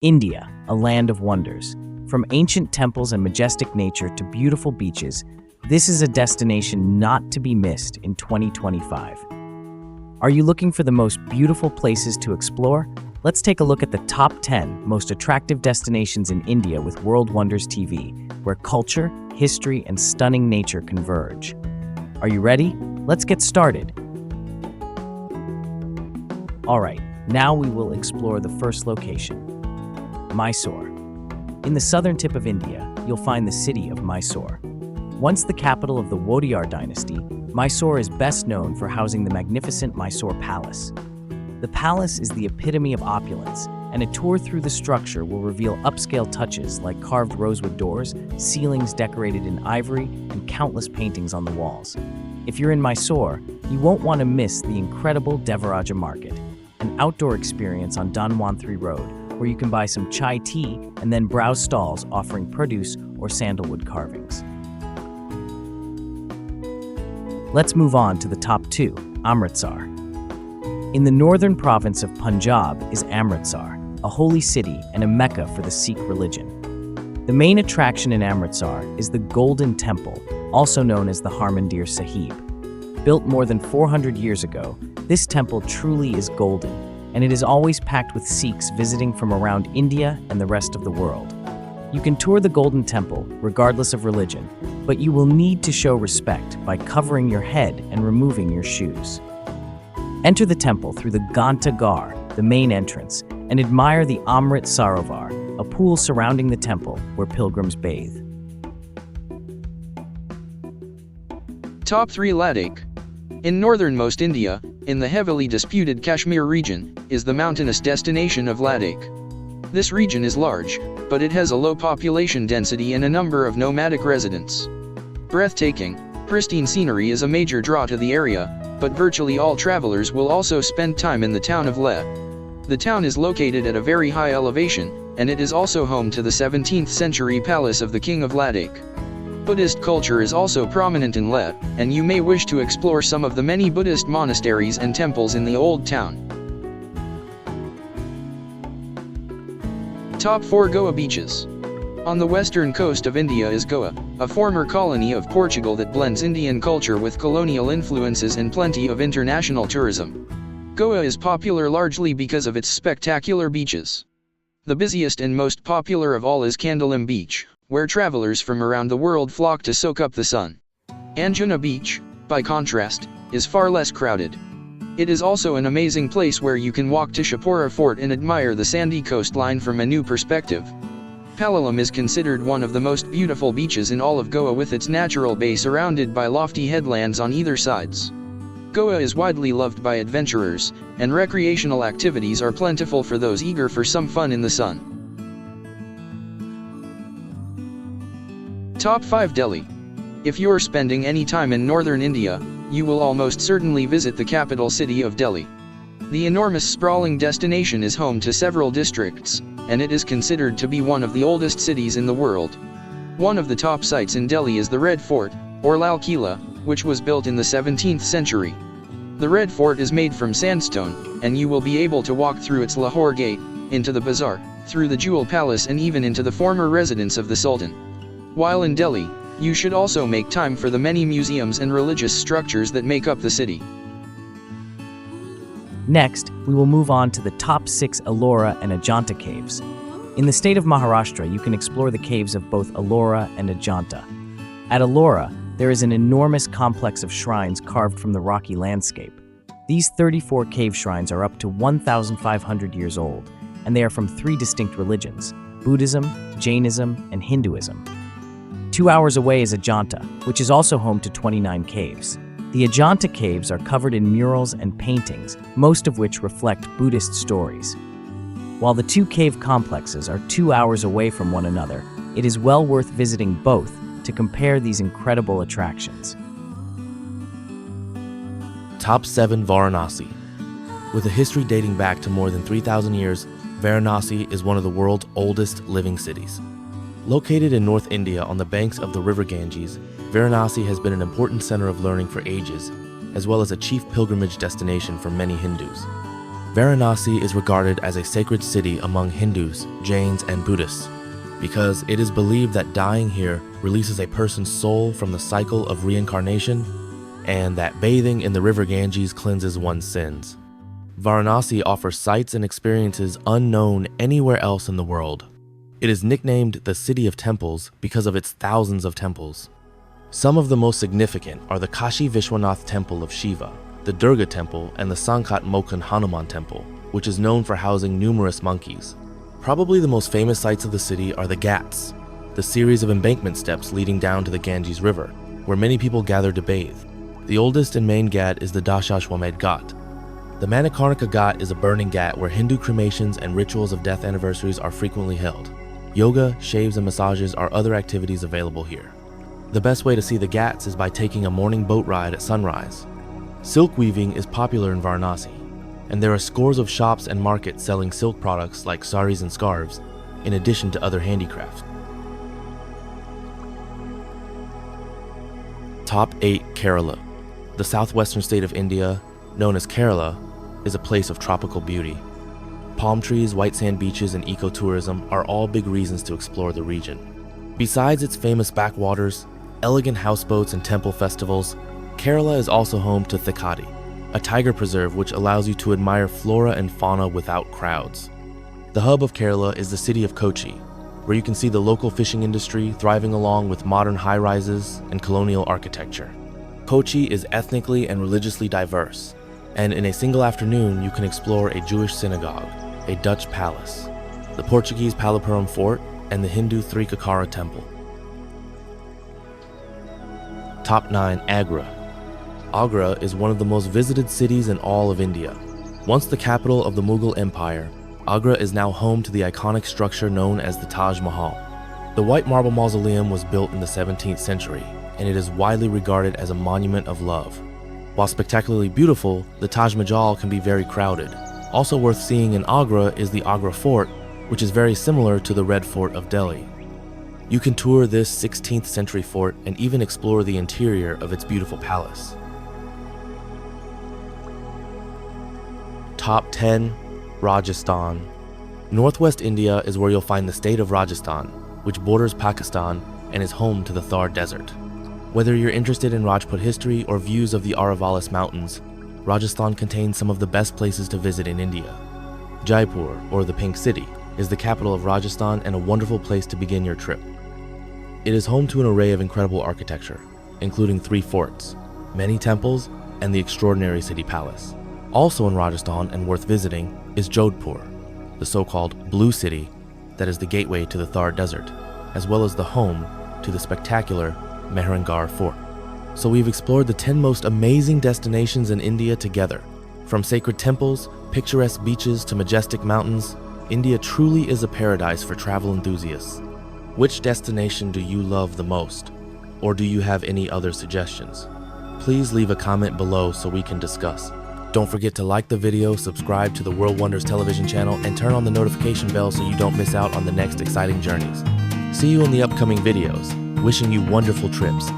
India, a land of wonders. From ancient temples and majestic nature to beautiful beaches, this is a destination not to be missed in 2025. Are you looking for the most beautiful places to explore? Let's take a look at the top 10 most attractive destinations in India with World Wonders TV, where culture, history, and stunning nature converge. Are you ready? Let's get started. All right, now we will explore the first location, Mysore. In the southern tip of India, you'll find the city of Mysore. Once the capital of the Wadiyar dynasty, Mysore is best known for housing the magnificent Mysore Palace. The palace is the epitome of opulence, and a tour through the structure will reveal upscale touches like carved rosewood doors, ceilings decorated in ivory, and countless paintings on the walls. If you're in Mysore, you won't want to miss the incredible Devaraja Market, an outdoor experience on Dhanwantri Road, where you can buy some chai tea and then browse stalls offering produce or sandalwood carvings. Let's move on to the top 2, Amritsar. In the northern province of Punjab is Amritsar, a holy city and a mecca for the Sikh religion. The main attraction in Amritsar is the Golden Temple, also known as the Harmandir Sahib. Built more than 400 years ago, this temple truly is golden, and it is always packed with Sikhs visiting from around India and the rest of the world. You can tour the Golden Temple, regardless of religion, but you will need to show respect by covering your head and removing your shoes. Enter the temple through the Ghanta Ghar, the main entrance, and admire the Amrit Sarovar, a pool surrounding the temple where pilgrims bathe. Top 3 Ladakh. In northernmost India, in the heavily disputed Kashmir region, is the mountainous destination of Ladakh. This region is large, but it has a low population density and a number of nomadic residents. Breathtaking, pristine scenery is a major draw to the area, but virtually all travelers will also spend time in the town of Leh. The town is located at a very high elevation, and it is also home to the 17th century palace of the King of Ladakh. Buddhist culture is also prominent in Leh, and you may wish to explore some of the many Buddhist monasteries and temples in the old town. Top 4 Goa Beaches. On the western coast of India is Goa, a former colony of Portugal that blends Indian culture with colonial influences and plenty of international tourism. Goa is popular largely because of its spectacular beaches. The busiest and most popular of all is Candolim Beach, where travelers from around the world flock to soak up the sun. Anjuna Beach, by contrast, is far less crowded. It is also an amazing place where you can walk to Shapura Fort and admire the sandy coastline from a new perspective. Palolem is considered one of the most beautiful beaches in all of Goa with its natural bay surrounded by lofty headlands on either sides. Goa is widely loved by adventurers, and recreational activities are plentiful for those eager for some fun in the sun. Top 5 Delhi. If you're spending any time in northern India, you will almost certainly visit the capital city of Delhi. The enormous sprawling destination is home to several districts, and it is considered to be one of the oldest cities in the world. One of the top sites in Delhi is the Red Fort, or Lal Killa, which was built in the 17th century. The Red Fort is made from sandstone, and you will be able to walk through its Lahore Gate, into the bazaar, through the Jewel Palace and even into the former residence of the Sultan. While in Delhi, you should also make time for the many museums and religious structures that make up the city. Next, we will move on to the top 6 Ellora and Ajanta caves. In the state of Maharashtra, you can explore the caves of both Ellora and Ajanta. At Ellora, there is an enormous complex of shrines carved from the rocky landscape. These 34 cave shrines are up to 1,500 years old, and they are from 3 distinct religions: Buddhism, Jainism, and Hinduism. 2 hours away is Ajanta, which is also home to 29 caves. The Ajanta caves are covered in murals and paintings, most of which reflect Buddhist stories. While the 2 cave complexes are 2 hours away from one another, it is well worth visiting both to compare these incredible attractions. Top 7 Varanasi. With a history dating back to more than 3,000 years, Varanasi is one of the world's oldest living cities. Located in North India on the banks of the river Ganges, Varanasi has been an important center of learning for ages, as well as a chief pilgrimage destination for many Hindus. Varanasi is regarded as a sacred city among Hindus, Jains, and Buddhists because it is believed that dying here releases a person's soul from the cycle of reincarnation and that bathing in the river Ganges cleanses one's sins. Varanasi offers sights and experiences unknown anywhere else in the world. It is nicknamed the City of Temples because of its thousands of temples. Some of the most significant are the Kashi Vishwanath Temple of Shiva, the Durga Temple, and the Sankat Mokan Hanuman Temple, which is known for housing numerous monkeys. Probably the most famous sites of the city are the Ghats, the series of embankment steps leading down to the Ganges River, where many people gather to bathe. The oldest and main Ghat is the Dashashwamedh Ghat. The Manikarnika Ghat is a burning ghat where Hindu cremations and rituals of death anniversaries are frequently held. Yoga, shaves, and massages are other activities available here. The best way to see the Ghats is by taking a morning boat ride at sunrise. Silk weaving is popular in Varanasi, and there are scores of shops and markets selling silk products like saris and scarves, in addition to other handicrafts. Top 8 Kerala. The southwestern state of India, known as Kerala, is a place of tropical beauty. Palm trees, white sand beaches, and ecotourism are all big reasons to explore the region. Besides its famous backwaters, elegant houseboats, and temple festivals, Kerala is also home to Thekadi, a tiger preserve which allows you to admire flora and fauna without crowds. The hub of Kerala is the city of Kochi, where you can see the local fishing industry thriving along with modern high-rises and colonial architecture. Kochi is ethnically and religiously diverse, and in a single afternoon you can explore a Jewish synagogue, a Dutch palace, the Portuguese Palapuram Fort, and the Hindu Thrikakara Temple. Top 9 Agra. Agra is one of the most visited cities in all of India. Once the capital of the Mughal Empire, Agra is now home to the iconic structure known as the Taj Mahal. The white marble mausoleum was built in the 17th century, and it is widely regarded as a monument of love. While spectacularly beautiful, the Taj Mahal can be very crowded. Also worth seeing in Agra is the Agra Fort, which is very similar to the Red Fort of Delhi. You can tour this 16th century fort and even explore the interior of its beautiful palace. Top 10 Rajasthan. Northwest India is where you'll find the state of Rajasthan, which borders Pakistan and is home to the Thar Desert. Whether you're interested in Rajput history or views of the Aravallis Mountains, Rajasthan contains some of the best places to visit in India. Jaipur, or the Pink City, is the capital of Rajasthan and a wonderful place to begin your trip. It is home to an array of incredible architecture, including 3 forts, many temples, and the extraordinary city palace. Also in Rajasthan and worth visiting is Jodhpur, the so-called Blue City that is the gateway to the Thar Desert, as well as the home to the spectacular Mehrangarh Fort. So we've explored the 10 most amazing destinations in India together. From sacred temples, picturesque beaches to majestic mountains, India truly is a paradise for travel enthusiasts. Which destination do you love the most? Or do you have any other suggestions? Please leave a comment below so we can discuss. Don't forget to like the video, subscribe to the World Wonders television channel, and turn on the notification bell so you don't miss out on the next exciting journeys. See you in the upcoming videos. Wishing you wonderful trips.